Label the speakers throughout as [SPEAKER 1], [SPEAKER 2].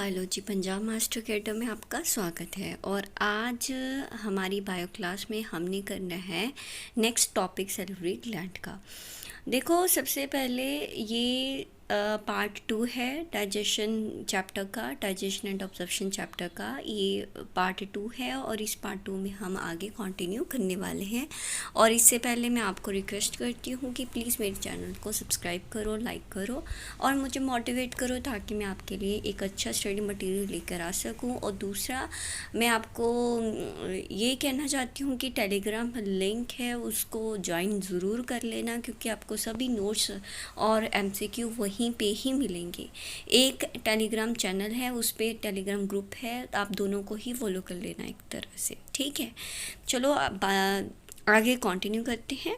[SPEAKER 1] Biology Punjab master academy में आपका स्वागत है। और आज हमारी बायो क्लास में हमने करना है नेक्स्ट टॉपिक सैलिवरी ग्लैंड का। देखो, सबसे पहले ये पार्ट 2 है डाइजेशन चैप्टर का, डाइजेशन एंड ऑब्जर्प्शन चैप्टर का। ये पार्ट 2 है और इस पार्ट 2 में हम आगे कंटिन्यू करने वाले हैं। और इससे पहले मैं आपको रिक्वेस्ट करती हूँ कि प्लीज़ मेरे चैनल को सब्सक्राइब करो, लाइक करो और मुझे मोटिवेट करो ताकि मैं आपके लिए एक अच्छा स्टडी मटेरियल लेकर आ सकूँ। और दूसरा, मैं आपको ये कहना चाहती हूँ कि टेलीग्राम लिंक है उसको ज्वाइन ज़रूर कर लेना, क्योंकि आपको सभी नोट्स और MCQ वहीं पे ही मिलेंगे। एक टेलीग्राम चैनल है, उस पर टेलीग्राम ग्रुप है, आप दोनों को ही फॉलो कर लेना एक तरह से, ठीक है। चलो अब आगे कंटिन्यू करते हैं।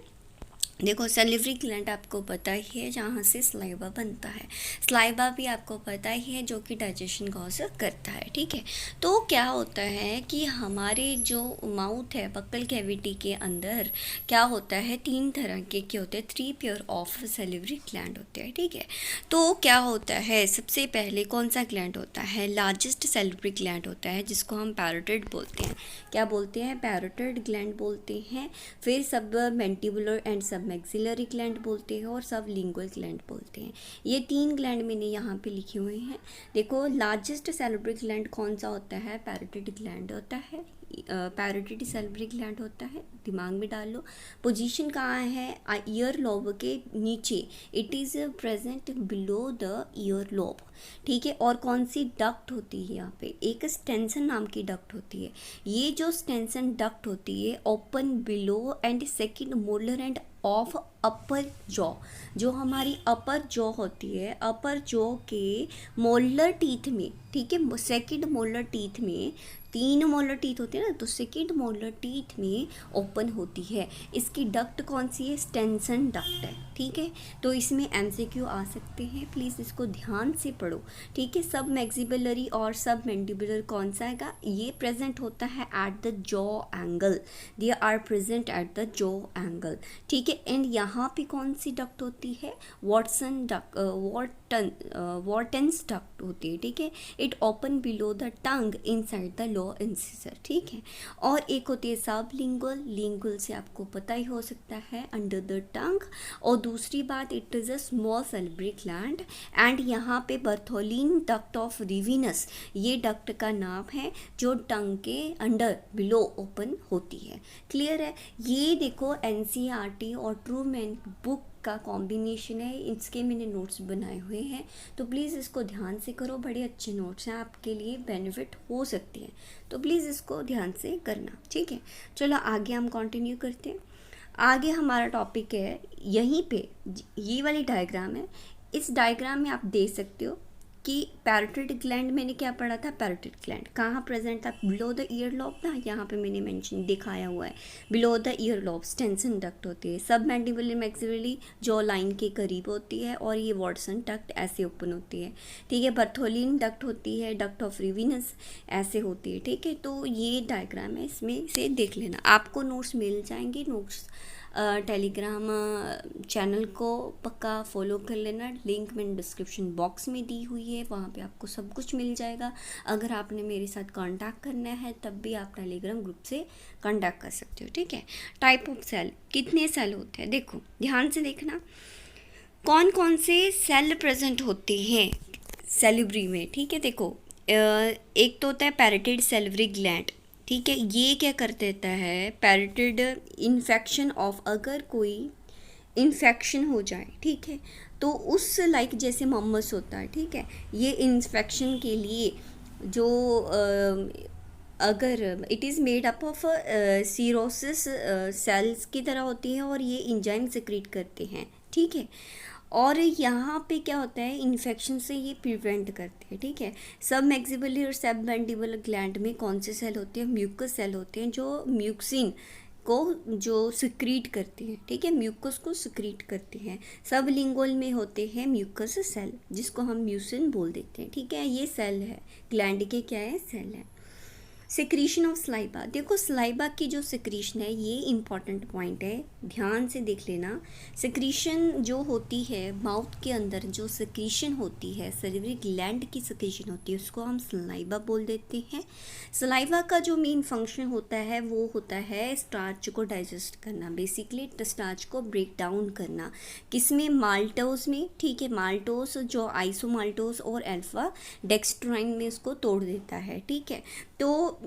[SPEAKER 1] देखो, सैलिवरी ग्लैंड आपको पता ही है जहाँ से स्लाइवा बनता है। स्लाइवा भी आपको पता ही है जो कि डाइजेशन कॉज करता है, ठीक है। तो क्या होता है कि हमारे जो माउथ है, बक्कल कैविटी के अंदर क्या होता है, 3 तरह के होते हैं, 3 पेयर ऑफ सैलिवरी ग्लैंड होते हैं, ठीक है। तो क्या होता है, सबसे पहले कौन सा ग्लैंड होता है, लार्जेस्ट सैलिवरी ग्लैंड होता है जिसको हम पैरोटिड बोलते हैं। क्या बोलते हैं, पैरोटिड ग्लैंड बोलते हैं। फिर सब मैंटिबुलर एंड सब मैक्सिलरी ग्लैंड बोलते हैं और सब लिंगुअल ग्लैंड बोलते हैं। ये 3 ग्लैंड मैंने यहाँ पे लिखे हुए हैं। देखो, लार्जेस्ट सैलिवरी ग्लैंड कौन सा होता है, पैरोटिड ग्लैंड होता है। पैरोटिड सैलिवरी ग्लैंड होता है, दिमाग में डाल लो। पोजीशन कहाँ है, ईयर लोब के नीचे, it is present below the ear lobe, ठीक है। और कौन सी डक्ट होती है यहाँ पे, एक स्टेंसन नाम की डक्ट होती है। ये जो स्टेंसन डक्ट होती है open below and second molar end of upper jaw, जो हमारी अपर जॉ होती है, अपर जॉ के मोलर टीथ में, ठीक है, सेकेंड मोलर टीथ में, 3 मोलर टीथ होते हैं ना, तो सेकेंड मोलर टीथ में ओपन होती है। इसकी डक्ट कौन सी है, स्टेंसन डक्ट है, ठीक है। तो इसमें MCQ आ सकते हैं, प्लीज़ इसको ध्यान से पढ़ो, ठीक है। सब मैक्सिबुलरी और सब मैंडिबुलर कौन सा है, ये प्रेजेंट होता है at the jaw angle, they are present at the jaw angle, ठीक है। एंड यहाँ पे कौन सी डक्ट होती है, वॉटसन डक्ट, वॉर्टेंस डक्ट होती है, ठीक है। It open below the tongue inside the low incisor, ठीक है। और एक होती है सब लिंगुअल, लिंगुअल से आपको पता ही हो सकता है अंडर द टंग। और दूसरी बात, it is a small salivary gland and यहाँ पे बर्थोलिन डक्ट ऑफ रिविनस, ये डक्ट का नाम है जो टंग के अंडर बिलो ओपन होती है। क्लियर है। ये देखो NCERT और ट्रूमैन बुक का कॉम्बिनेशन है, इसके मैंने नोट्स बनाए हुए हैं, तो प्लीज़ इसको ध्यान से करो, बड़े अच्छे नोट्स हैं, आपके लिए बेनिफिट हो सकती है, तो प्लीज़ इसको ध्यान से करना, ठीक है। चलो आगे हम कंटिन्यू करते हैं। आगे हमारा टॉपिक है, यहीं पे ये वाली डायग्राम है, इस डायग्राम में आप देख सकते हो कि पैरोटिड ग्लैंड, मैंने क्या पढ़ा था, पैरोटिड ग्लैंड कहाँ प्रेजेंट था, बिलो द ईयर लॉब ना, यहाँ पे मैंने मेंशन दिखाया हुआ है, below the year lobe Stensen duct होती है, सब मैंडिबुलर मैक्सिलरी जॉ लाइन के करीब होती है, और ये वॉटसन डक्ट ऐसे ओपन होती है, ठीक है। बर्थोलिन डक्ट होती है, डक्ट ऑफ रिविनस ऐसे होती है, ठीक है। तो ये डायग्राम है, इसमें से देख लेना, आपको नोट्स मिल जाएंगे। नोट्स टेलीग्राम चैनल को पक्का फॉलो कर लेना, लिंक मैंने डिस्क्रिप्शन बॉक्स में दी हुई है, वहाँ पे आपको सब कुछ मिल जाएगा। अगर आपने मेरे साथ कांटेक्ट करना है तब भी आप टेलीग्राम ग्रुप से कांटेक्ट कर सकते हो, ठीक है। टाइप ऑफ सेल, कितने सेल होते हैं, देखो ध्यान से देखना, कौन कौन से सेल प्रेजेंट होते हैं सैलिवरी में, ठीक है। देखो, एक तो होता है पैरोटिड सैलिवरी ग्लैंड, ठीक है। ये क्या कर देता है, पैरोटिड इन्फेक्शन ऑफ, अगर कोई इन्फेक्शन हो जाए, ठीक है, तो उस लाइक जैसे मम्मस होता है, ठीक है, ये इन्फेक्शन के लिए जो अगर it is made up of cirrhosis cells की तरह होती है और ये इंजाइम सिक्रीट करते हैं, ठीक है। और यहाँ पे क्या होता है, इन्फेक्शन से ये प्रिवेंट करते हैं, ठीक है। सब मैक्सिबुलर और सब मैंडिबुलर ग्लैंड में कौन से सेल होते हैं, म्यूकस सेल होते हैं, जो म्यूक्सिन को जो सिक्रीट करते हैं, ठीक है, म्यूकस को सिक्रीट करते हैं। सब लिंगुअल में होते हैं म्यूकस सेल, जिसको हम म्यूसिन बोल देते हैं, ठीक है। ये सेल है, ग्लैंड के क्या है, सेल है। सिक्रीशन ऑफ स्लाइबा, देखो स्लाइबा की जो सिक्रीशन है ये इंपॉर्टेंट पॉइंट है, ध्यान से देख लेना। सिक्रीशन जो होती है माउथ के अंदर, जो सिक्रीशन होती है सैलिवरी ग्लैंड की सिक्रीशन होती है, उसको हम स्लाइबा बोल देते हैं। स्लाइबा का जो मेन फंक्शन होता है वो होता है स्टार्च को डाइजेस्ट करना, बेसिकली स्टार्च को ब्रेक डाउन करना। किसमें? माल्टोज में, ठीक है। माल्टोज जो आइसोमाल्टोज और अल्फा डेक्स्ट्राइन में इसको तोड़ देता है, ठीक है। तो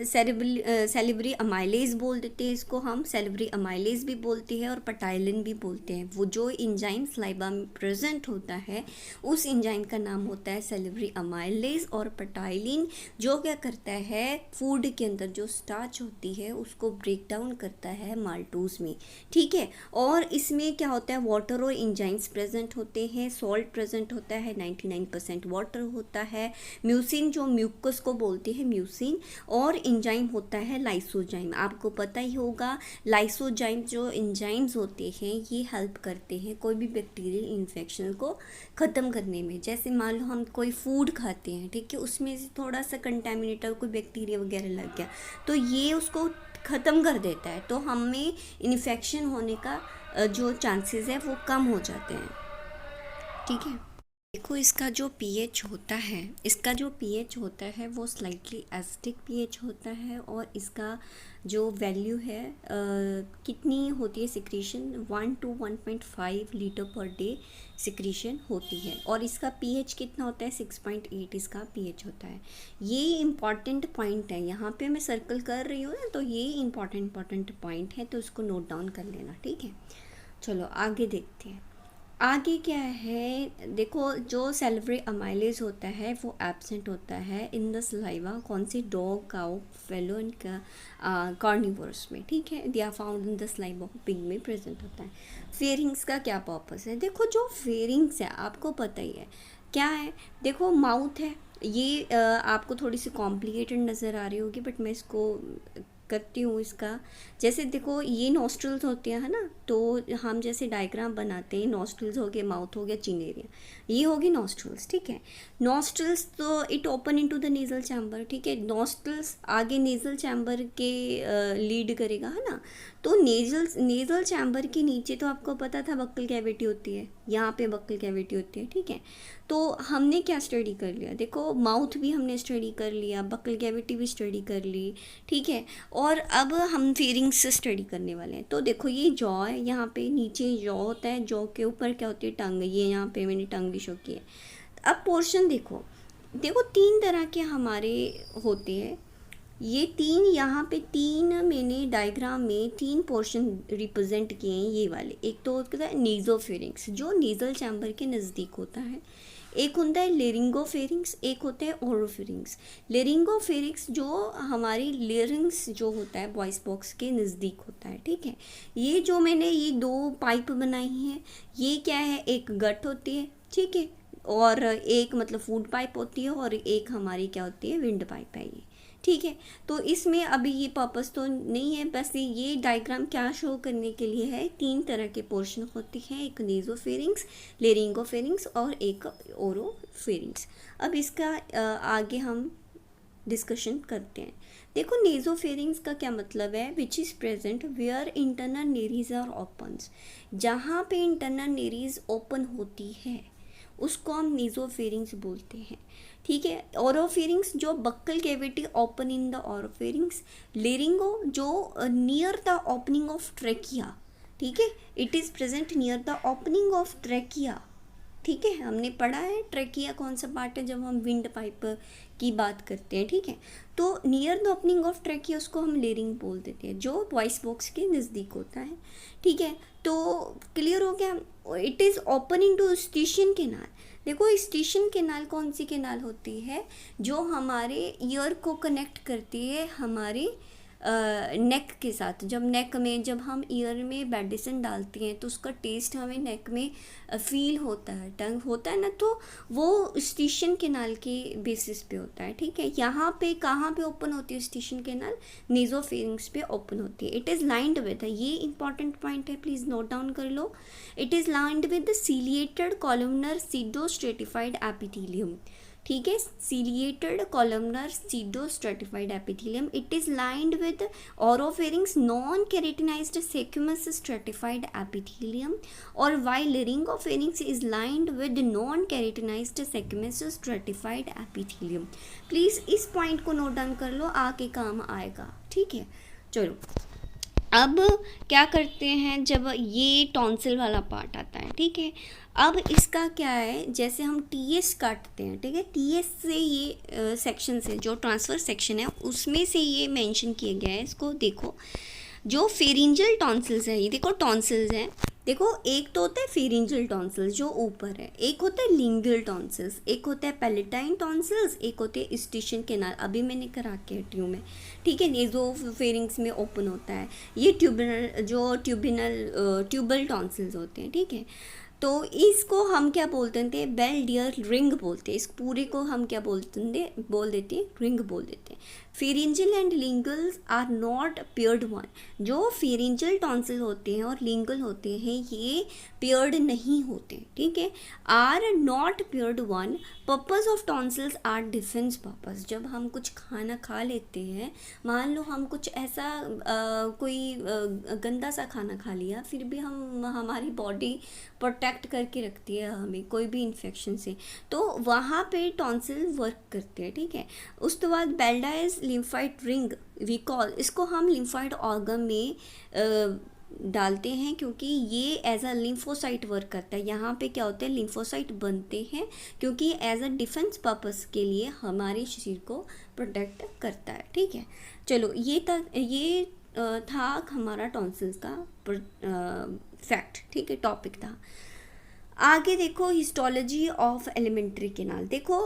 [SPEAKER 1] सेलिब्री अमाइलेज बोल देते हैं इसको हम, सेलिब्री अमाइलेज भी बोलते हैं और पटाइलिन भी बोलते हैं। वो जो इंजाइम स्लाइबा में प्रेजेंट होता है उस इंजाइम का नाम होता है सेलिब्री अमाइलेज। और पटाइलिन जो क्या करता है, फूड के अंदर जो स्टार्च होती है उसको ब्रेक डाउन करता है माल्टोज में, ठीक है। और इसमें क्या होता है, वाटर और इंजाइम्स प्रेजेंट होते हैं, सॉल्ट प्रेजेंट होता है, 99% वाटर होता है, म्यूसिन जो म्यूकस को बोलते हैं म्यूसिन, और इंजाइम होता है लाइसोजाइम। आपको पता ही होगा लाइसोजाइम जो इंजाइम्स होते हैं ये हेल्प करते हैं कोई भी बैक्टीरियल इन्फेक्शन को ख़त्म करने में। जैसे मान लो हम कोई फूड खाते हैं, ठीक है, उसमें से थोड़ा सा कंटेमिनेटर कोई बैक्टीरिया वगैरह लग गया तो ये उसको ख़त्म कर देता है, तो हमें इन्फेक्शन होने का जो चांसेस है वो कम हो जाते हैं, ठीक है। देखो इसका जो पीएच होता है, इसका जो पीएच होता है वो स्लाइटली एसिडिक पीएच होता है। और इसका जो वैल्यू है कितनी होती है secretion, 1 to 1.5 litre per day secretion होती है। और इसका पीएच कितना होता है, 6.8 इसका पीएच होता है। ये इम्पॉर्टेंट पॉइंट है, यहाँ पे मैं सर्कल कर रही हूँ ना, तो ये इम्पॉर्टेंट पॉइंट है, तो इसको नोट डाउन कर लेना, ठीक है। चलो आगे देखते हैं। आगे क्या है, देखो जो सेलिब्री अमाइलेज होता है वो एब्सेंट होता है इन द सलाइवा, कौन सी? Dog, cow, fellow and carnivores में, ठीक है। They are found in the saliva, pig में प्रेजेंट होता है। फेरिंग्स का क्या पर्पस है? देखो जो फेरिंग्स है आपको पता ही है क्या है। देखो माउथ है, ये आपको थोड़ी सी कॉम्प्लिकेटेड नज़र आ रही होगी बट मैं इसको करती हूँ इसका। जैसे देखो ये नॉस्ट्रल्स होते हैं, है ना, तो हम जैसे डायग्राम बनाते हैं, नॉस्ट्रल्स हो गया, माउथ हो गया, चिन एरिया, ये होगी नॉस्ट्रल्स, ठीक है। नॉस्ट्रल्स तो it open into the nasal chamber, ठीक है। नॉस्ट्रल्स आगे नेजल चैम्बर के लीड करेगा, है ना। तो नेजल चैम्बर के नीचे तो आपको पता था बक्कल कैविटी होती है, यहाँ पे बक्कल कैविटी होती है, ठीक है। तो हमने क्या स्टडी कर लिया, देखो माउथ भी हमने स्टडी कर लिया, बक्कल कैविटी भी स्टडी कर ली, ठीक है। और अब हम फेरिंग्स से स्टडी करने वाले हैं। तो देखो ये जॉ है, यहाँ पे नीचे जॉ होता है, जॉ के ऊपर क्या होती है, टंग, ये यहाँ पे मैंने टंग भी शो की है। अब पोर्शन देखो, देखो 3 तरह के हमारे होते हैं, ये 3 यहाँ पे 3 मैंने डायग्राम में 3 पोर्शन रिप्रेजेंट किए हैं ये वाले। एक तो होता है नेजोफेरिंग्स जो नेजल चैम्बर के नज़दीक होता है, एक होता है लेरिंगोफेरिंग्स, एक होता है ओरोफेरिंग्स। लेरिंगोफेरिंग्स जो हमारी लेरिंग्स जो होता है वॉइस बॉक्स के नज़दीक होता है, ठीक है। ये जो मैंने ये 2 पाइप बनाई हैं, ये क्या है, एक गट होती है, ठीक है, और एक मतलब फूड पाइप होती है, और एक हमारी क्या होती है, विंड पाइप है ये, ठीक है। तो इसमें अभी ये पर्पस तो नहीं है, बस ये डायग्राम क्या शो करने के लिए है, 3 तरह के पोर्शन होते हैं, एक नेजोफेरिंग्स, लेरिंगोफेरिंग्स और एक ओरोफेरिंग्स। अब इसका आगे हम डिस्कशन करते हैं। देखो नेजोफेरिंग्स का क्या मतलब है, which is present where internal nares are open, जहाँ पे इंटरनल नेरीज ओपन होती है उसको हम नेजोफेरिंग्स बोलते हैं, ठीक है। ओरोफेरिंग्स जो buccal cavity open in the oropharynx, laryngo जो near the opening of trachea, ठीक है, it is present near the opening of trachea, ठीक है। हमने पढ़ा है ट्रेकिया कौन सा पार्ट है जब हम विंड पाइप की बात करते हैं, ठीक है। तो near the opening of trachea उसको हम लेरिंग बोल देते हैं, जो वॉइस बॉक्स के नज़दीक होता है, ठीक है। तो क्लियर हो गया। It is open into Eustachian canal. देखो स्टिशियन कैनाल कौन सी कैनाल होती है, जो हमारे ईयर को कनेक्ट करती है हमारे नेक के साथ। जब नेक में जब हम ईयर में मेडिसिन डालते हैं तो उसका टेस्ट हमें नेक में फील होता है, टंग होता है ना, तो वो स्टिशियन कैनाल के बेसिस पे होता है, ठीक है। यहाँ पे कहाँ पे ओपन होती है स्टिशियन कैनाल, नेजोफेरिंग्स पे ओपन होती है। इट इज़ लाइंड विद, ये इंपॉर्टेंट पॉइंट है, प्लीज़ नोट डाउन कर लो। It is lined with the ciliated columnar pseudostratified epithelium, ठीक है, ciliated columnar pseudostratified epithelium. It is lined with oropharynx non-keratinized squamous stratified epithelium, or while laryngopharynx is lined with non-keratinized squamous stratified epithelium. Please इस point को note down कर लो, आके काम आएगा, ठीक है। चलो अब क्या करते हैं, जब ये टॉन्सिल वाला पार्ट आता है, ठीक है, अब इसका क्या है, जैसे हम टीएस काटते हैं, ठीक है, टीएस से ये सेक्शन से जो ट्रांसफर सेक्शन है उसमें से ये मेंशन किया गया है, इसको देखो, जो फेरिंजल टॉन्सिल्स है, ये देखो टॉन्सिल्स हैं, देखो एक तो होता है फेरिंजल टॉन्सिल्स जो ऊपर है, एक होता है लिंगुअल टॉन्सिल्स, एक होता है पैलेटाइन टॉन्सिल्स, एक होते हैं स्टिशन केनाल, अभी मैंने करा के हटी में, ठीक है, नेज़ो फेरिंग्स में ओपन होता है, ये ट्यूबल टॉन्सिल्स होते हैं, ठीक है। तो इसको हम क्या बोलते थे, बेल डियर रिंग बोलते हैं, इस पूरे को हम क्या बोल देते हैं, रिंग बोल देते हैं। Pharyngeal and linguals are not paired one, जो फेरिंजल टॉन्सिल होते हैं और लिंगल होते हैं ये पेयर्ड नहीं होते, ठीक है, are not paired one. Purpose of tonsils are defence purpose, जब हम कुछ खाना खा लेते हैं, मान लो हम कुछ ऐसा कोई गंदा सा खाना खा लिया, फिर भी हम हमारी बॉडी प्रोटेक्ट करके रखती है हमें कोई भी इन्फेक्शन से, तो वहाँ पे टॉन्सिल वर्क करते हैं, ठीक है। उसके बाद बेल्डाइज लिम्फाइड रिंग वी कॉल, इसको हम लिम्फाइड ऑर्गन में डालते हैं क्योंकि ये एज अ लिम्फोसाइट वर्क करता है। यहाँ पे क्या होता है, लिम्फोसाइट बनते हैं क्योंकि एज अ डिफेंस पर्पस के लिए हमारे शरीर को प्रोटेक्ट करता है, ठीक है। चलो ये था हमारा टॉन्सिल्स का फैक्ट, ठीक है, टॉपिक था। आगे देखो हिस्टोलॉजी ऑफ एलिमेंट्री केनाल, देखो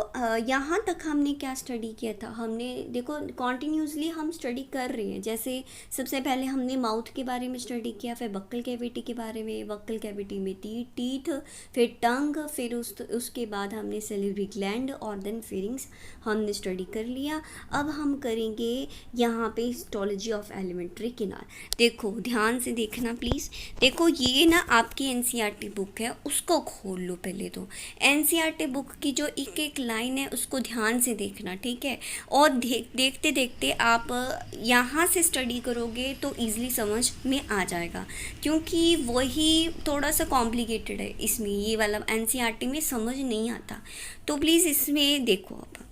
[SPEAKER 1] यहाँ तक हमने क्या स्टडी किया था, हमने देखो कॉन्टीन्यूसली हम स्टडी कर रहे हैं। जैसे सबसे पहले हमने माउथ के बारे में स्टडी किया, फिर बक्कल कैविटी के बारे में, बक्कल कैविटी में टीथ, फिर टंग, फिर उसके बाद हमने सैलिवरी ग्लैंड और देन फेरिंग्स हमने स्टडी कर लिया। अब हम करेंगे यहाँ पे हिस्टोलॉजी ऑफ एलिमेंट्री केनाल। देखो ध्यान से देखना प्लीज़, देखो ये ना आपकी एनसीईआरटी बुक है, उसको खोल लो पहले तो। एनसीईआरटी बुक की जो एक एक लाइन है उसको ध्यान से देखना, ठीक है, और देखते देखते आप यहाँ से स्टडी करोगे तो इजीली समझ में आ जाएगा, क्योंकि वही थोड़ा सा कॉम्प्लिकेटेड है, इसमें ये वाला एनसीईआरटी में समझ नहीं आता, तो प्लीज़ इसमें देखो। अब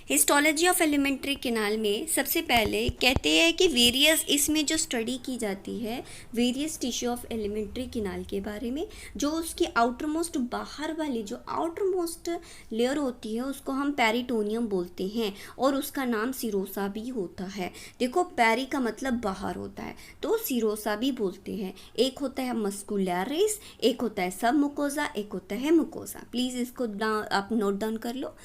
[SPEAKER 1] हिस्टोलॉजी ऑफ एलिमेंट्री केनाल में सबसे पहले कहते हैं कि वेरियस, इसमें जो स्टडी की जाती है various tissue of alimentary canal के बारे में, जो उसकी आउटरमोस्ट बाहर वाली जो आउटरमोस्ट लेयर होती है उसको हम पेरिटोनियम बोलते हैं, और उसका नाम सिरोसा भी होता है। देखो पेरी का मतलब बाहर होता है, तो सिरोसा भी बोलते हैं। एक होता है मस्कुलैरिस, एक होता है सब मुकोजा, एक होता है मुकोजा। प्लीज़ इसको आप नोट डाउन कर लो।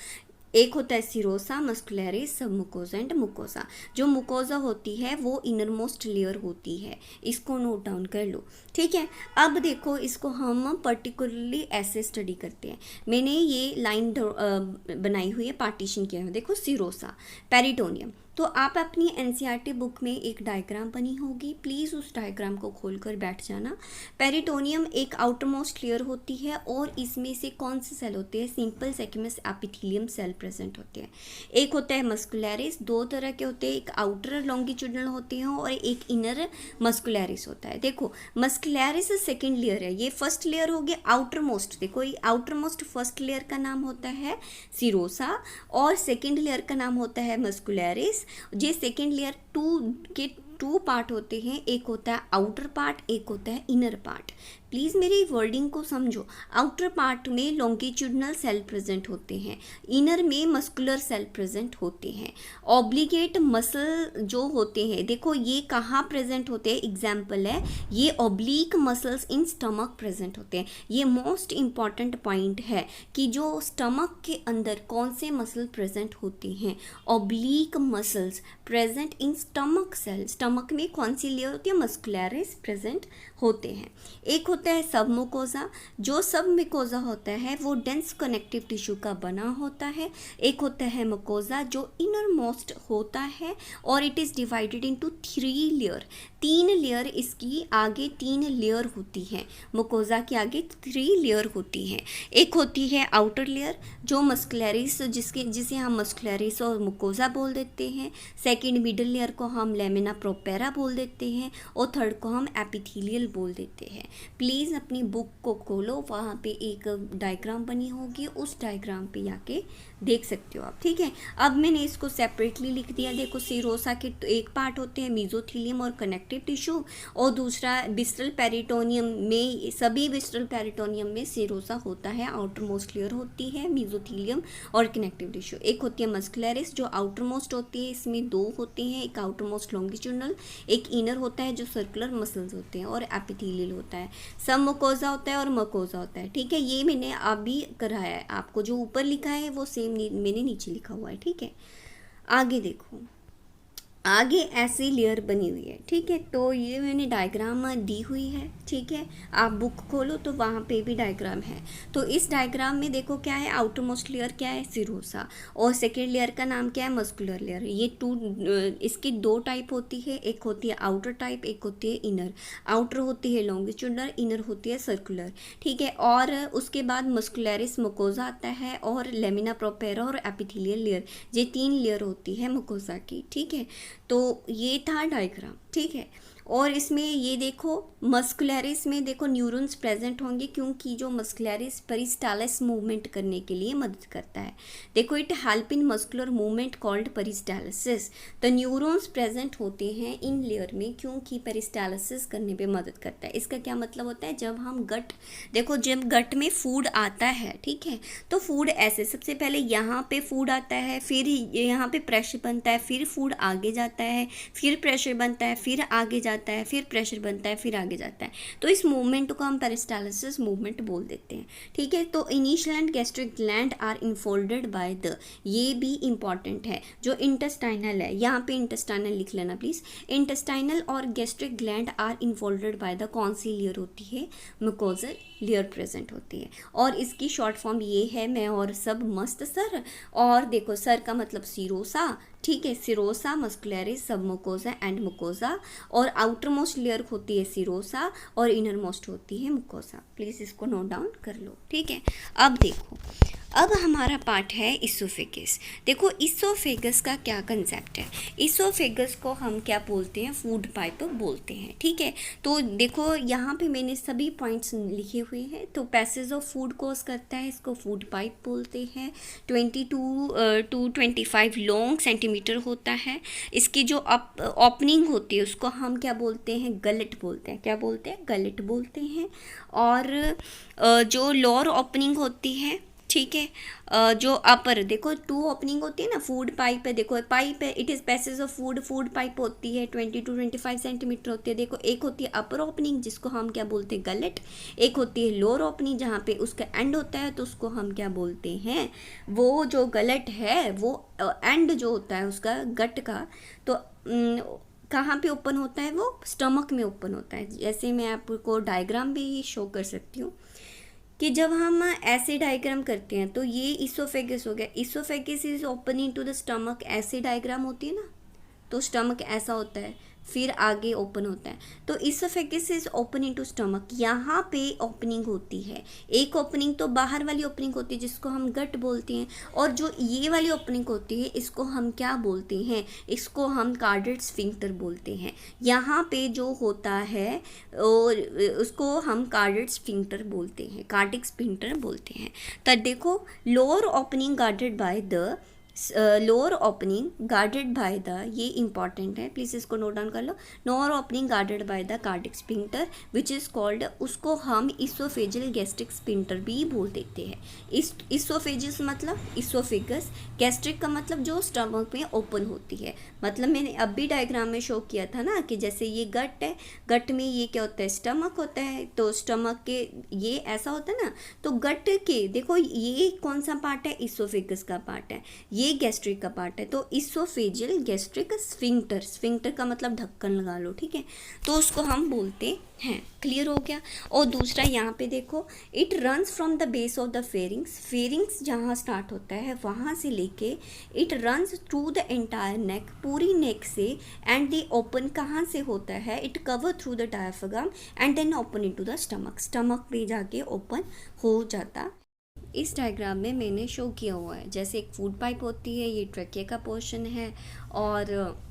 [SPEAKER 1] एक होता है सिरोसा, मस्कुलैरिस, सब मुकोजा एंड मुकोजा। जो मुकोजा होती है वो इनर मोस्ट लेयर होती है, इसको नोट डाउन कर लो, ठीक है। अब देखो इसको हम पर्टिकुलरली ऐसे स्टडी करते हैं। मैंने ये लाइन बनाई हुई है, पार्टीशन किया है, देखो सिरोसा, पेरिटोनियम। तो आप अपनी एनसीईआरटी बुक में एक डायग्राम बनी होगी, प्लीज़ उस डायग्राम को खोलकर बैठ जाना। पेरिटोनियम एक आउटरमोस्ट लेयर होती है और इसमें से कौन से सेल होते हैं, सिंपल सेक्यूमस एपिथेलियम सेल प्रेजेंट होते हैं। एक होता है मस्कुलैरिस, दो तरह के होते हैं, एक आउटर लॉन्गिट्यूडनल होते हैं और एक इनर मस्कुलैरिस होता है। देखो मस्कुलैरिस सेकेंड लेयर है, ये फर्स्ट लेयर हो गया आउटर मोस्ट। देखो ये आउटर मोस्ट फर्स्ट लेयर का नाम होता है सिरोसा और सेकेंड लेयर का नाम होता है मस्कुलैरिस। ये सेकेंड लेयर टू पार्ट होते हैं, एक होता है आउटर पार्ट, एक होता है इनर पार्ट। प्लीज़ मेरी वर्डिंग को समझो। आउटर पार्ट में लॉन्गिट्यूडनल सेल प्रेजेंट होते हैं, इनर में मस्कुलर सेल प्रेजेंट होते हैं। ऑब्लिगेट मसल जो होते हैं, देखो ये कहाँ प्रेजेंट होते हैं, एग्जाम्पल है ये oblique muscles in stomach present होते हैं। ये मोस्ट इम्पॉर्टेंट पॉइंट है कि जो स्टमक के अंदर कौन से मसल प्रेजेंट होते हैं, oblique muscles present in stomach cell. Stomach में कौन सी लेयर होती है, मस्कुलैरिस प्रेजेंट होते हैं। एक होता है सब मुकोजा। जो सब मुकोजा होता है वो डेंस कनेक्टिव टिश्यू का बना होता है। एक होता है मुकोजा जो इनर मोस्ट होता है और it is divided into 3 layer. 3 layer इसकी आगे 3 लेयर होती हैं। मुकोजा के आगे 3 लेयर होती हैं। एक होती है आउटर लेयर जो मस्कुलरिस, जिसे हम मस्कुलरिस और मुकोजा बोल देते हैं। सेकंड मिडल लेयर को हम लेमिना प्रोपेरा बोल देते हैं और थर्ड को हम एपिथेलियल बोल देते हैं। प्लीज़ अपनी बुक को खोलो, वहाँ पे एक डायग्राम बनी होगी, उस डायग्राम पे जाके देख सकते हो आप। ठीक है, अब मैंने इसको सेपरेटली लिख दिया। देखो सीरोसा के तो एक पार्ट होते हैं मेसोथीलियम और कनेक्टिव टिश्यू, और दूसरा विस्ट्रल पेरिटोनियम में, सभी विस्ट्रल पेरिटोनियम में सीरोसा होता है। आउटर मोस्ट लेयर होती है मेसोथीलियम और कनेक्टिव टिश्यू। एक होती है मस्कुलरिस जो आउटर मोस्ट होती है, इसमें 2 होते हैं, एक आउटर मोस्ट लॉन्गिट्यूडनल, एक इनर होता है जो सर्कुलर मसल्स होते हैं, और एपिथेलियल होता है। सब मुकोजा होता है और मकोजा होता है। ठीक है, ये मैंने अभी कराया है आपको, जो ऊपर लिखा है वो सेम मैंने नीचे लिखा हुआ है। ठीक है, आगे देखो, आगे ऐसी लेयर बनी हुई है। ठीक है, तो ये मैंने डायग्राम दी हुई है। ठीक है, आप बुक खोलो तो वहाँ पे भी डायग्राम है। तो इस डायग्राम में देखो क्या है, आउटर मोस्ट लेयर क्या है, सीरोसा, और सेकेंड लेयर का नाम क्या है, मस्कुलर लेयर। ये इसकी 2 टाइप होती है, एक होती है आउटर टाइप, एक होती है इनर। आउटर होती है लॉन्गिट्यूडनल, इनर होती है सर्कुलर। ठीक है, और उसके बाद मस्कुलरिस मुकोजा आता है, और लेमिना प्रोपेरा और एपिथेलियल लेयर, ये 3 लेयर होती है मुकोजा की। ठीक है, तो ये था डायग्राम। ठीक है, और इसमें ये देखो मस्कुलरिस में देखो न्यूरॉन्स प्रेजेंट होंगे, क्योंकि जो मस्कुलरिस पेरिस्टालस मूवमेंट करने के लिए मदद करता है। देखो it help in muscular movement called peristalsis. तो न्यूरॉन्स प्रेजेंट होते हैं इन लेयर में, क्योंकि पेरिस्टालसिस करने पे मदद करता है। इसका क्या मतलब होता है, जब हम गट, देखो जब गट में फूड आता है, ठीक है, तो फूड ऐसे सबसे पहले यहाँ पे फूड आता है, फिर यहाँ पे प्रेशर बनता है, फिर फूड आगे जाता है, फिर प्रेशर बनता है, फिर आगे जाता है, फिर प्रेशर बनता है, फिर आगे जाता है। तो इस मूवमेंट को हम पेरिस्टालसिस मूवमेंट बोल देते हैं। ठीक है, तो initial and gastric gland are infolded by the, ये भी इंपॉर्टेंट है, जो इंटेस्टाइनल है, यहाँ पे इंटेस्टाइनल लिख लेना प्लीज। इंटेस्टाइनल और gastric gland are infolded by the, कौन सी लेयर होती है, म्यूकोजल लेयर प्रेजेंट होती है। और इसकी शॉर्ट फॉर्म ये है, मैं और सब मस्त सर, और देखो सर का मतलब सीरोसा। ठीक है, सीरोसा, मस्कुलरिस, सब मुकोजा एंड मुकोजा, और आउटर मोस्ट लेयर होती है सीरोसा और इनर मोस्ट होती है मुकोजा। प्लीज़ इसको नोट डाउन कर लो। ठीक है, अब देखो, अब हमारा पार्ट है इसोफेगस। देखो इसोफेगस का क्या कंसेप्ट है, इसोफेगस को हम क्या बोलते हैं, फूड पाइप बोलते हैं। ठीक है, तो देखो यहाँ पे मैंने सभी पॉइंट्स लिखे हुए हैं। तो पैसेज ऑफ फूड कोर्स करता है, इसको फूड पाइप बोलते हैं। 22 to 25 लॉन्ग सेंटीमीटर होता है। इसकी जो ओपनिंग होती है उसको हम क्या बोलते हैं, गलेट बोलते हैं। क्या बोलते हैं, गलेट बोलते हैं। और जो लोअर ओपनिंग होती है, ठीक है, जो अपर, देखो 2 ओपनिंग होती है ना, फूड पाइप है, देखो पाइप है, it is passage of food, food pipe होती है 20 to 25 सेंटीमीटर होती है। देखो एक होती है अपर ओपनिंग जिसको हम क्या बोलते हैं, गलेट। एक होती है लोअर ओपनिंग जहाँ पे उसका एंड होता है, तो उसको हम क्या बोलते हैं, वो जो गलेट है वो एंड जो होता है उसका गट का, तो कहाँ पे ओपन होता है, वो स्टमक में ओपन होता है। जैसे मैं आपको डायग्राम भी शो कर सकती हूँ कि जब हम ऐसे डायग्राम करते हैं तो ये इसोफेगस हो गया। Oesophagus is opening to the stomach, ऐसे डायग्राम होती है ना, तो स्टमक ऐसा होता है, फिर आगे ओपन होता है। तो oesophagus is opening to stomach, यहाँ पे ओपनिंग होती है। एक ओपनिंग तो बाहर वाली ओपनिंग होती है जिसको हम गट बोलते हैं, और जो ये वाली ओपनिंग होती है इसको हम क्या बोलते हैं, इसको हम कार्डेड स्फिंक्टर बोलते हैं। यहाँ पे जो होता है और उसको हम कार्डेड स्फिंक्टर बोलते हैं, कार्डिक स्फिंक्टर बोलते हैं। तो देखो lower opening guarded by the, lower opening guarded by the, ये इंपॉर्टेंट है, प्लीज़ इसको नोट डाउन कर लो। Lower opening guarded by the cardiac sphincter which is called, उसको हम इसोफेजियल गैस्ट्रिक स्फिंक्टर भी बोल देते हैं। इसोफेजियस मतलब इसोफेगस, गैस्ट्रिक का मतलब जो स्टमक में ओपन होती है। मतलब मैंने अब भी डायग्राम में शो किया था ना कि जैसे ये गट है, गट में ये क्या होता है, स्टमक होता है, तो स्टमक के ये ऐसा होता है ना, तो गट के देखो ये कौन सा पार्ट है, इसोफेगस का पार्ट है। ये ये गैस्ट्रिक का पार्ट है। तो इसोफेजियल गैस्ट्रिक स्फिंक्टर, स्फिंक्टर का मतलब ढक्कन लगा लो, ठीक है, तो उसको हम बोलते हैं। क्लियर हो गया। और दूसरा यहाँ पे देखो, it runs from the base of the pharynx, pharynx जहाँ स्टार्ट होता है वहाँ से लेके it runs through the entire neck, पूरी नेक से, एंड द ओपन कहाँ से होता है, it cover through the diaphragm and then open into the stomach, stomach पे जाके ओपन हो जाता। इस डायग्राम में मैंने शो किया हुआ है, जैसे एक फूड पाइप होती है, ये ट्रैकिया का पोर्शन है, और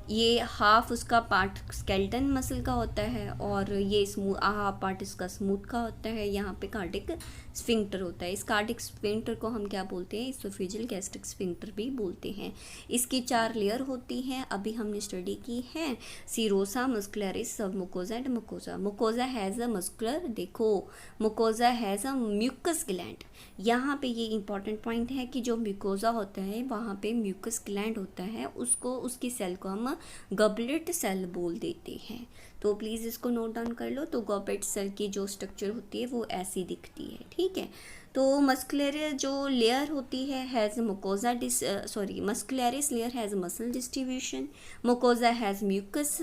[SPEAKER 1] ये हाफ उसका पार्ट स्केलेटन मसल का होता है, और ये हाफ पार्ट इसका स्मूथ का होता है। यहाँ पे कार्डिक स्फिंक्टर होता है। इस कार्डिक स्फिंक्टर को हम क्या बोलते हैं, इसोफेजियल गैस्ट्रिक स्फिंक्टर भी बोलते हैं। इसकी 4 लेयर होती हैं, अभी हमने स्टडी की है, सीरोसा, मस्कुलरिस, सब मुकोजा एंड मुकोजा। मुकोजा हैज़ अ मस्कुलर, देखो मुकोजा हैज़ अ म्यूकस ग्लैंड। यहाँ पे ये इंपॉर्टेंट पॉइंट है कि जो म्यूकोजा होता है वहाँ पे म्यूकस ग्लैंड होता है, उसको, उसकी सेल को हम गॉबलेट सेल बोल देते हैं। तो प्लीज़ इसको नोट डाउन कर लो। तो गॉबलेट सेल की जो स्ट्रक्चर होती है वो ऐसी दिखती है, ठीक है। तो मस्कुलर जो लेयर होती है has mucosa muscularis layer has muscle distribution, mucosa has mucus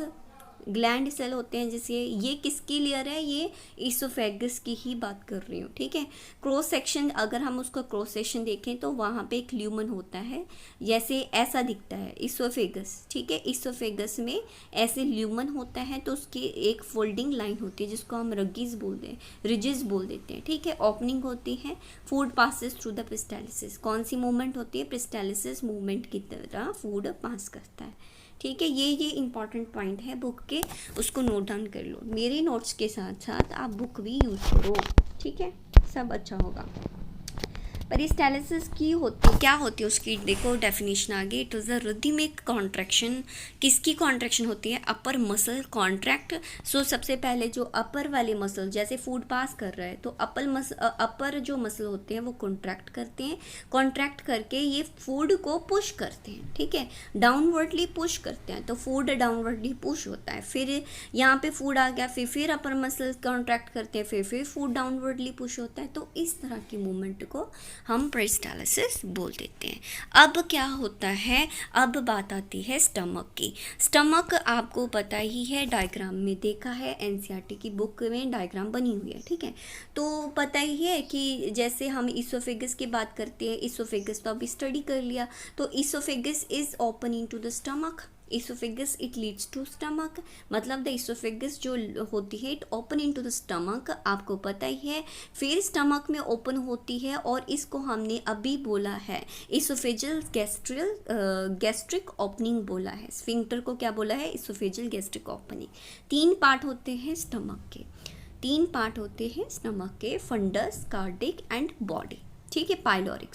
[SPEAKER 1] gland cell होते हैं। जैसे ये किसकी लेयर है, ये इसोफेगस की ही बात कर रही हूँ, ठीक है। क्रॉस सेक्शन, अगर हम उसका क्रॉस सेक्शन देखें तो वहाँ पे एक ल्यूमन होता है, जैसे ऐसा दिखता है इसोफेगस, ठीक है। इसोफेगस में ऐसे ल्यूमन होता है, तो उसकी एक फोल्डिंग लाइन होती है जिसको हम रिजिस बोल देते हैं, ठीक है। ओपनिंग होती है, food passes through the peristalsis, कौन सी मूवमेंट होती है, पेरिस्टालिसिस मूवमेंट की तरह फूड पास करता है, ठीक है। ये इंपॉर्टेंट पॉइंट है बुक के, उसको नोट डाउन कर लो। मेरे नोट्स के साथ साथ आप बुक भी यूज़ करो, ठीक है, सब अच्छा होगा। पेरिस्टालिसिस की होती क्या होती है उसकी देखो डेफिनेशन आगे, it is a rhythmic contraction. किसकी कॉन्ट्रैक्शन होती है, अपर मसल कॉन्ट्रैक्ट। सो सबसे पहले जो अपर वाले मसल, जैसे फूड पास कर रहा है तो अपर जो मसल होते हैं वो कॉन्ट्रैक्ट करते हैं, कॉन्ट्रैक्ट करके ये फूड को पुश करते हैं, ठीक है, डाउनवर्डली पुश करते हैं, तो फूड डाउनवर्डली पुश होता है। फिर यहाँ पे फूड आ गया, फिर अपर मसल कॉन्ट्रैक्ट करते हैं, फिर फूड डाउनवर्डली पुश होता है। तो इस तरह की मूवमेंट को हम पेरिस्टालिसिस बोल देते हैं। अब क्या होता है, अब बात आती है स्टमक की। स्टमक आपको पता ही है, डायग्राम में देखा है, एनसीईआरटी की बुक में डायग्राम बनी हुई है, ठीक है। तो पता ही है कि जैसे हम इसोफेगस की बात करते हैं, इसोफेगस तो अभी स्टडी कर लिया, तो oesophagus is open into the stomach, oesophagus it leads to stomach, मतलब द इसोफेगस जो होती है it open into the stomach, आपको पता ही है। फिर स्टमक में ओपन होती है, और इसको हमने अभी बोला है इसोफेजियल गैस्ट्रिक ओपनिंग बोला है। स्फिंक्टर को क्या बोला है, इसोफेजियल गैस्ट्रिक ओपनिंग। 3 पार्ट होते हैं स्टमक के, 3 पार्ट होते हैं स्टमक के, फंडस, कार्डिक एंड बॉडी, ठीक है, pyloric,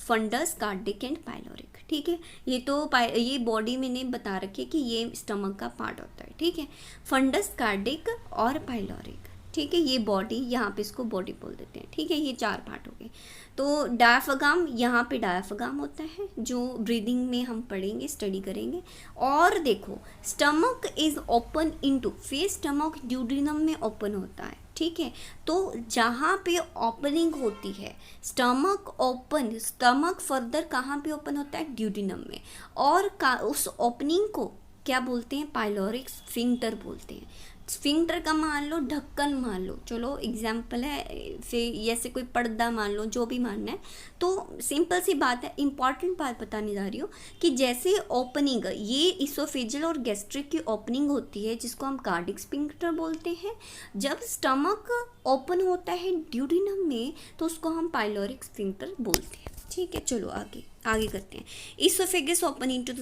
[SPEAKER 1] fundus, cardiac and pyloric, ठीक है। ये तो ये बॉडी मैंने बता रखी है कि ये स्टमक का पार्ट होता है, ठीक है। फंडस, कार्डिक और पाइलोरिक, ठीक है, ये बॉडी, यहाँ पे इसको बॉडी बोल देते हैं, ठीक है। ये 4 पार्ट हो गए। तो डायफ्राम, यहाँ पे डायफ्राम होता है जो ब्रीदिंग में हम पढ़ेंगे, स्टडी करेंगे। और देखो स्टमक इज ओपन इनटू, फिर स्टमक ड्यूडेनम में ओपन होता है, ठीक है। तो जहाँ पे ओपनिंग होती है स्टमक फर्दर कहाँ पे ओपन होता है, ड्यूडेनम में, और उस ओपनिंग को क्या बोलते हैं, पाइलोरिक स्फिंक्टर बोलते हैं। स्फिंक्टर का मान लो ढक्कन मान लो, चलो एग्जाम्पल है, फिर ऐसे कोई पर्दा मान लो, जो भी मानना है। तो सिंपल सी बात है, इंपॉर्टेंट बात बताने जा रही हूँ कि जैसे ओपनिंग, ये इसोफेजियल और गैस्ट्रिक की ओपनिंग होती है जिसको हम कार्डिक स्फिंक्टर बोलते हैं। जब स्टमक ओपन होता है ड्यूडेनम में तो उसको हम पाइलोरिक स्फिंक्टर बोलते हैं, ठीक है। चलो आगे करते हैं। Oesophagus open into the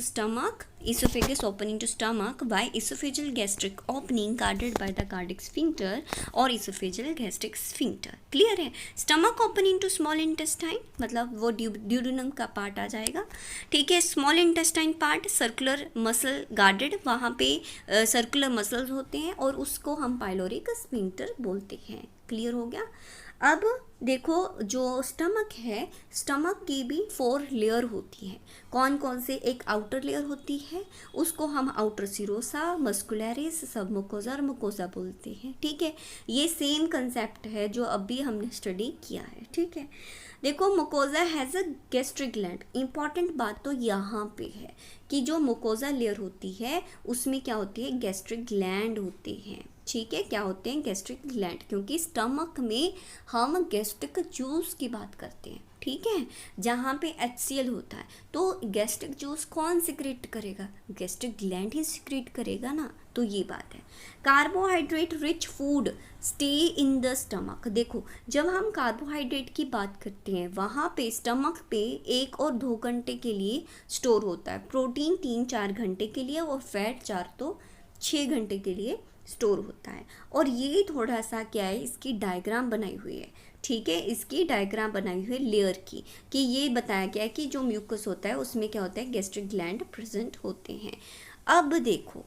[SPEAKER 1] stomach by oesophageal gastric opening guarded by the cardiac sphincter और इसोफेजियल गैस्ट्रिक स्फिंक्टर। क्लियर है। Stomach open into small intestine, मतलब वो ड्यूडेनम का पार्ट आ जाएगा, ठीक है। Small intestine part circular muscle guarded, वहाँ पे सर्कुलर मसल्स होते हैं और उसको हम पाइलोरिक स्फिंक्टर बोलते हैं। क्लियर हो गया। अब देखो, जो स्टमक है, स्टमक की भी 4 लेयर होती है। कौन कौन से? एक आउटर लेयर होती है, उसको हम आउटर सिरोसा, मस्कुलरिस, सब मुकोसा और मुकोसा बोलते हैं। ठीक है, ये सेम कंसेप्ट है जो अभी हमने स्टडी किया है। ठीक है, देखो mucosa has a gastric gland. Important बात तो यहाँ पे है कि जो मुकोसा लेयर होती है उसमें क्या होती है? गैस्ट्रिक ग्लैंड होते हैं। ठीक है, क्या होते हैं? गैस्ट्रिक ग्लैंड, क्योंकि स्टमक में हम गैस्ट्रिक जूस की बात करते हैं। ठीक है, जहाँ पे HCl होता है, तो गैस्ट्रिक जूस कौन सिक्रेट करेगा? गैस्ट्रिक ग्लैंड ही सिक्रेट करेगा ना। तो ये बात है। Carbohydrate rich food stay in the stomach. देखो, जब हम कार्बोहाइड्रेट की बात करते हैं वहाँ पे स्टमक पे 1 और 2 घंटे के लिए स्टोर होता है, प्रोटीन 3-4 घंटे के लिए और फैट 4 तो 6 घंटे के लिए स्टोर होता है। और ये थोड़ा सा क्या है, इसकी डायग्राम बनाई हुई है। ठीक है, इसकी डायग्राम बनाई हुई है लेयर की, कि ये बताया गया है कि जो म्यूकस होता है उसमें क्या होता है? गैस्ट्रिक ग्लैंड प्रेजेंट होते हैं। अब देखो,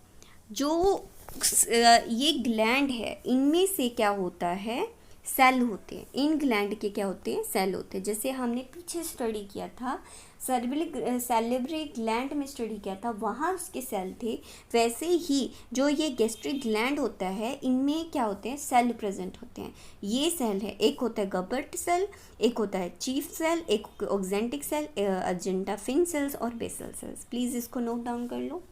[SPEAKER 1] जो ये ग्लैंड है, इनमें से क्या होता है? सेल होते हैं। इन ग्लैंड के क्या होते हैं? सेल होते हैं। जैसे हमने पीछे स्टडी किया था, सैलिवरी ग्लैंड में स्टडी किया था, वहाँ उसके सेल थे। वैसे ही जो ये गैस्ट्रिक ग्लैंड होता है, इनमें क्या होते हैं? सेल प्रेजेंट होते हैं। ये सेल है, एक होता है गबर्ट सेल, एक होता है चीफ सेल, एक oxyntic cell, Ajanta fin sales और बेसल सेल्स। प्लीज़ इसको नोट डाउन कर लो।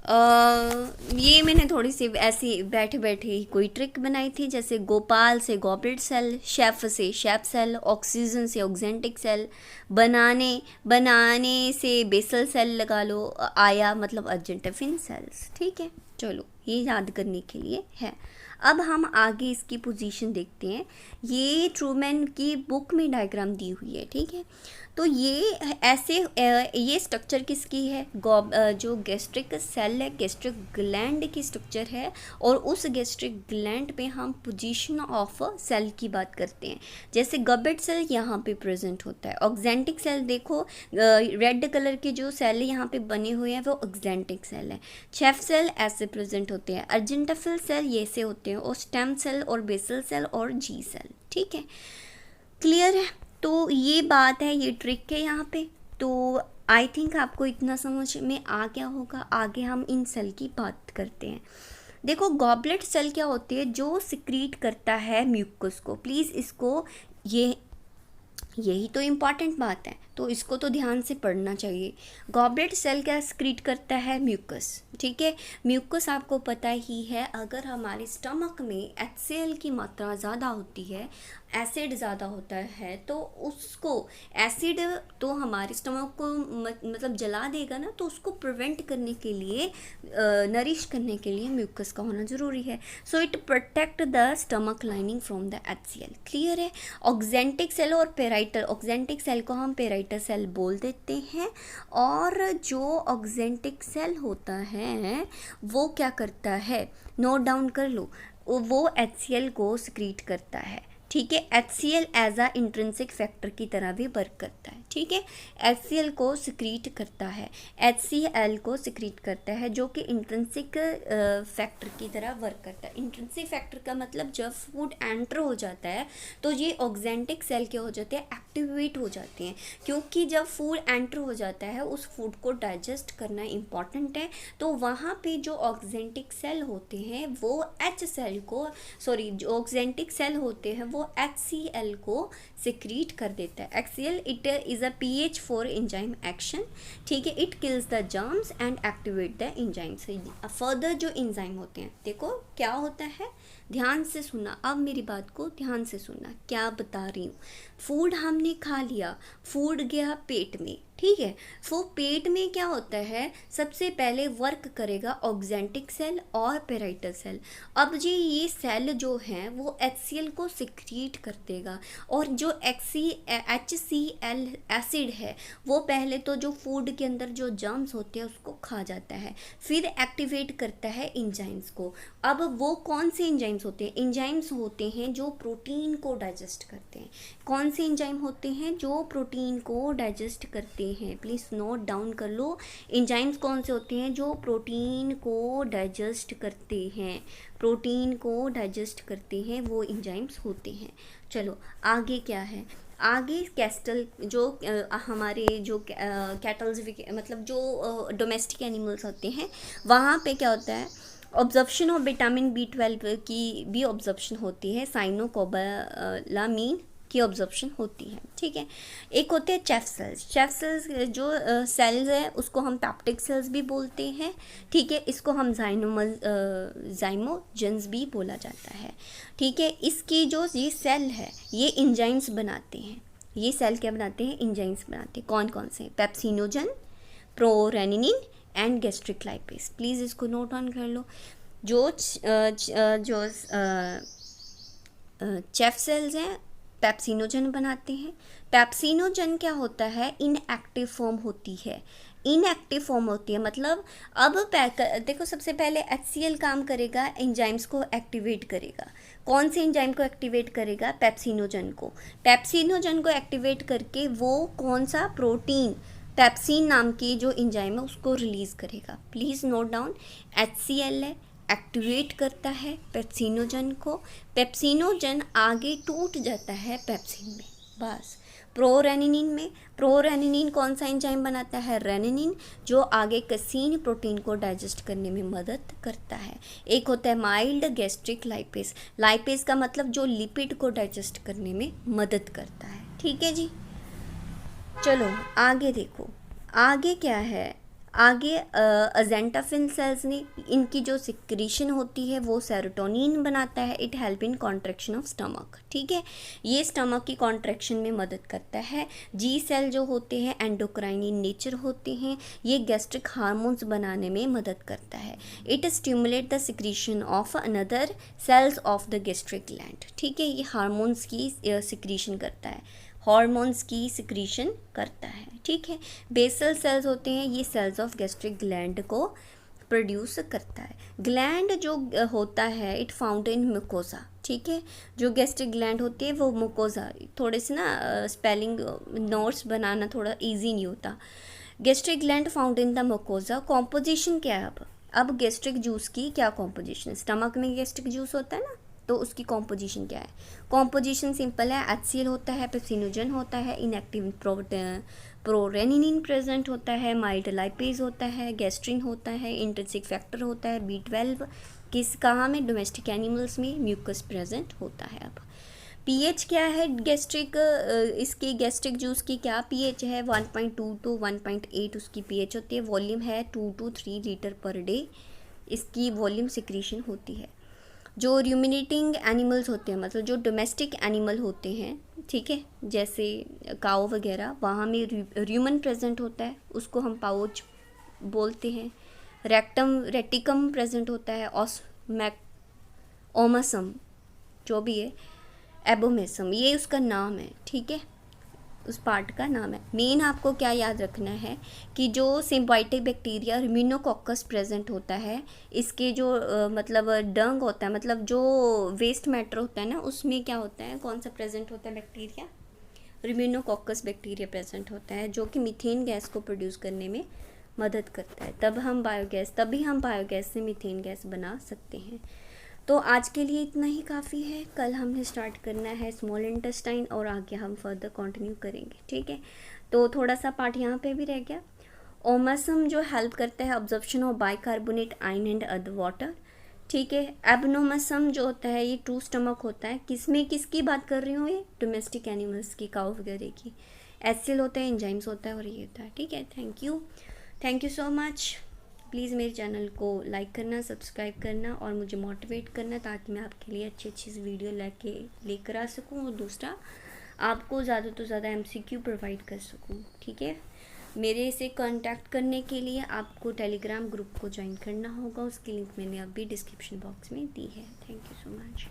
[SPEAKER 1] ये मैंने थोड़ी सी ऐसी बैठे बैठे ही कोई ट्रिक बनाई थी, जैसे गोपाल से गॉबलेट सेल, शेफ से शेफ सेल, ऑक्सीजन से ऑक्जेंटिक सेल, बनाने से बेसल सेल लगा लो, आया मतलब अर्जेंटाफिन सेल्स। ठीक है, चलो ये याद करने के लिए है। अब हम आगे इसकी पोजीशन देखते हैं। ये ट्रूमैन की बुक में डायग्राम दी हुई है। ठीक है, तो ये ऐसे ये स्ट्रक्चर किसकी है? जो गैस्ट्रिक सेल है, गैस्ट्रिक ग्लैंड की स्ट्रक्चर है। और उस गैस्ट्रिक ग्लैंड पे हम पोजीशन ऑफ सेल की बात करते हैं। जैसे गबेट सेल यहाँ पे प्रेजेंट होता है। ऑक्जेंटिक सेल देखो, रेड कलर के जो सेल यहाँ पे बने हुए हैं वो ऑक्जेंटिक सेल है। शेफ सेल ऐसे प्रेजेंट होते हैं, अर्जेंटाफिल सेल ये से होते हैं, और स्टेम सेल और बेसल सेल और जी सेल। ठीक है, क्लियर है? तो ये बात है, ये ट्रिक है यहाँ पे। तो आई थिंक आपको इतना समझ में आ गया होगा। आगे हम इन सेल की बात करते हैं। देखो, गॉबलेट सेल क्या होती है? जो सिक्रीट करता है म्यूकस को। प्लीज़ इसको, यही तो इम्पॉर्टेंट बात है, तो इसको तो ध्यान से पढ़ना चाहिए। गॉबलेट सेल क्या सिक्रीट करता है? म्यूकस। ठीक है, म्यूकस आपको पता ही है, अगर हमारे स्टमक में HCl की मात्रा ज़्यादा होती है, एसिड ज़्यादा होता है, तो उसको एसिड तो हमारे स्टमक को मतलब जला देगा ना, तो उसको प्रिवेंट करने के लिए, नरिश करने के लिए म्यूकस का होना ज़रूरी है। So it protect the stomach lining from the HCl। Clear है? ऑक्जेंटिक सेल और पेराइटल, ऑक्जेंटिक सेल को हम पेराइटल सेल बोल देते हैं। और जो ऑक्जेंटिक सेल होता है वो क्या करता है? नोट डाउन कर लो, वो HCl को सिक्रीट करता है। ठीक है, HCl एज आ इंट्रिंसिक फैक्टर की तरह भी वर्क करता है। ठीक है, HCl को सिक्रीट करता है, HCl को सिक्रीट करता है, जो कि इंट्रिंसिक फैक्टर की तरह वर्क करता है। इंट्रिंसिक फैक्टर का मतलब जब फूड एंटर हो जाता है तो ये ऑक्जेंटिक सेल के हो जाते हैं, एक्टिवेट हो जाते हैं, क्योंकि जब फूड एंटर हो जाता है उस फूड को डाइजेस्ट करना इम्पॉर्टेंट है। तो वहाँ पे जो ऑक्जेंटिक सेल होते हैं वो जो ऑक्जेंटिक सेल होते हैं वो HCl को सिक्रीट कर देता है। HCl it is a pH 4 enzyme action. ठीक है, it kills the germs and activate the enzymes. Further जो एंजाइम होते हैं, देखो क्या होता है, ध्यान से सुनना। अब मेरी बात को ध्यान से सुनना, क्या बता रही हूँ। फूड हमने खा लिया, फूड गया पेट में। ठीक है, वो पेट में क्या होता है? सबसे पहले वर्क करेगा ऑक्जेंटिक सेल और पेराइटल सेल। अब जी ये सेल जो हैं वो HCl को सिक्रीट कर देगा, और जो HCl एसिड है वो पहले तो जो फूड के अंदर जो जर्म्स होते हैं उसको खा जाता है, फिर एक्टिवेट करता है एंजाइम्स को। अब वो कौन से एंजाइम्स एंजाइम्स होते हैं? एंजाइम्स होते हैं जो प्रोटीन को डाइजेस्ट करते हैं। कौन से एंजाइम होते हैं जो प्रोटीन को डाइजेस्ट करते हैं? प्लीज़ नोट डाउन कर लो। एंजाइम्स कौन से होते हैं जो प्रोटीन को डाइजेस्ट करते हैं? प्रोटीन को डाइजेस्ट करते हैं वो एंजाइम्स होते हैं। चलो आगे क्या है? आगे कैस्टल जो हमारे जो कैटल्स मतलब जो डोमेस्टिक एनिमल्स होते हैं, वहाँ पे क्या होता है? ऑब्जर्प्शन ऑफ विटामिन B12 की भी ऑब्जर्प्शन होती है, साइनोकोबालामीन की ऑब्जर्प्शन होती है, ठीक है। एक होते हैं चेफ सेल्स। चेफ सेल्स जो सेल्स है उसको हम पैप्टिक सेल्स भी बोलते हैं, ठीक है। इसको हम जाइमोजेंस भी बोला जाता है, ठीक है। इसकी जो ये सेल है ये एंजाइम्स बनाते हैं। ये सेल क्या बनाते हैं? एंजाइम्स बनाते हैं। कौन कौन से? Pepsinogen, prorennin and gastric lipase. Please इसको नोट ऑन कर लो। जो चेफ सेल्स हैं पेप्सिनोजन बनाते हैं। पेप्सिनोजन क्या होता है? इनएक्टिव फॉर्म होती है। इनएक्टिव फॉर्म होती है मतलब अब देखो सबसे पहले HCl काम करेगा, एंजाइम्स को एक्टिवेट करेगा। कौन से एंजाइम को एक्टिवेट करेगा? पेप्सिनोजन को। पेप्सिनोजन को एक्टिवेट करके वो कौन सा प्रोटीन, पेप्सिन नाम की जो एंजाइम है उसको रिलीज़ करेगा। प्लीज़ नोट डाउन, HCl है, एक्टिवेट करता है पेप्सिनोजन को। पेप्सिनोजन आगे टूट जाता है पेप्सिन में, बस। प्रोरेनिनिन में, प्रोरेनिनिन कौन सा एंजाइम बनाता है? रेनिनिन, जो आगे कैसीन प्रोटीन को डाइजेस्ट करने में मदद करता है। एक होता है माइल्ड गैस्ट्रिक लाइपेज। लाइपेज का मतलब जो लिपिड को डाइजेस्ट करने में मदद करता है, ठीक है जी। चलो आगे देखो, आगे क्या है? आगे अजेंटाफिन सेल्स ने, इनकी जो सिक्रीशन होती है वो सेरोटोनिन बनाता है। It help in contraction of stomach, ठीक है। ये स्टमक की कॉन्ट्रैक्शन में मदद करता है। जी सेल जो होते हैं एंडोक्राइन इन नेचर होते हैं। ये गैस्ट्रिक हार्मोन्स बनाने में मदद करता है। It stimulate the secretion of another cells of the gastric gland, ठीक है। ये हार्मोन्स की सिक्रीशन करता है, हार्मोन्स की सिक्रीशन करता है, ठीक है। बेसल सेल्स होते हैं, ये सेल्स ऑफ गैस्ट्रिक ग्लैंड को प्रोड्यूस करता है। ग्लैंड जो होता है इट फाउंड इन मुकोसा, ठीक है। जो गैस्ट्रिक ग्लैंड होती है वो मुकोसा, थोड़े से ना स्पेलिंग नोट्स बनाना थोड़ा इजी नहीं होता। Gastric gland found in the mucosa. Composition क्या है? अब गैस्ट्रिक जूस की क्या कॉम्पोजिशन? स्टमक में गैस्ट्रिक जूस होता है ना, तो उसकी कॉम्पोजिशन क्या है? कॉम्पोजिशन सिंपल है, HCl होता है, पेप्सिनोजन होता है, इनएक्टिव प्रोरेनिनिन प्रेजेंट होता है, माइल्ड लाइपेज होता है, गैस्ट्रिन होता है, इंट्रिंसिक फैक्टर होता है, B12 किस कहाँ में? डोमेस्टिक एनिमल्स में म्यूकस प्रेजेंट होता है। अब pH क्या है गैस्ट्रिक, इसकी गैस्ट्रिक जूस की क्या pH है? 1.2 to 1.8 उसकी pH होती है। वॉल्यूम है 2 to 3 लीटर पर डे, इसकी वॉल्यूम सिक्रीशन होती है। जो र्यूमिनेटिंग एनिमल्स होते हैं मतलब जो डोमेस्टिक एनिमल होते हैं, ठीक है, जैसे काऊ वगैरह, वहाँ में र्यूमन प्रेजेंट होता है, उसको हम पाउच बोलते हैं। रेटिकम प्रेजेंट होता है, ओमसम जो भी है, एबोमेसम, ये उसका नाम है, ठीक है, उस पार्ट का नाम है। मेन आपको क्या याद रखना है कि जो सिम्बायोटिक बैक्टीरिया रिम्यूनोकोकस प्रेजेंट होता है, इसके जो मतलब डंग होता है, मतलब जो वेस्ट मैटर होता है ना, उसमें क्या होता है, कौन सा प्रेजेंट होता है बैक्टीरिया? रिम्यूनोकोकस बैक्टीरिया प्रेजेंट होता है, जो कि मीथेन गैस को प्रोड्यूस करने में मदद करता है। तभी हम बायोगैस से मीथेन गैस बना सकते हैं। तो आज के लिए इतना ही काफ़ी है। कल हमने स्टार्ट करना है स्मॉल इंटेस्टाइन और आगे हम फर्दर कंटिन्यू करेंगे, ठीक है। तो थोड़ा सा पार्ट यहाँ पे भी रह गया। ओमसम जो हेल्प करता है absorption of bicarbonate ion and other water, ठीक है। एबनोमसम जो होता है ये ट्रू स्टमक होता है। किसकी बात कर रही हूँ? ये डोमेस्टिक एनिमल्स की, काऊ वगैरह की। HCl होता है, एंजाइम्स होता है और ये होता है, ठीक है। Thank you so much. Please मेरे चैनल को लाइक करना, सब्सक्राइब करना और मुझे मोटिवेट करना, ताकि मैं आपके लिए अच्छी वीडियो लेकर आ सकूं, और दूसरा आपको ज़्यादा तो ज़्यादा MCQ प्रोवाइड कर सकूं, ठीक है। मेरे से कांटेक्ट करने के लिए आपको टेलीग्राम ग्रुप को ज्वाइन करना होगा, उसकी लिंक मैंने अभी डिस्क्रिप्शन बॉक्स में दी है। Thank you so much.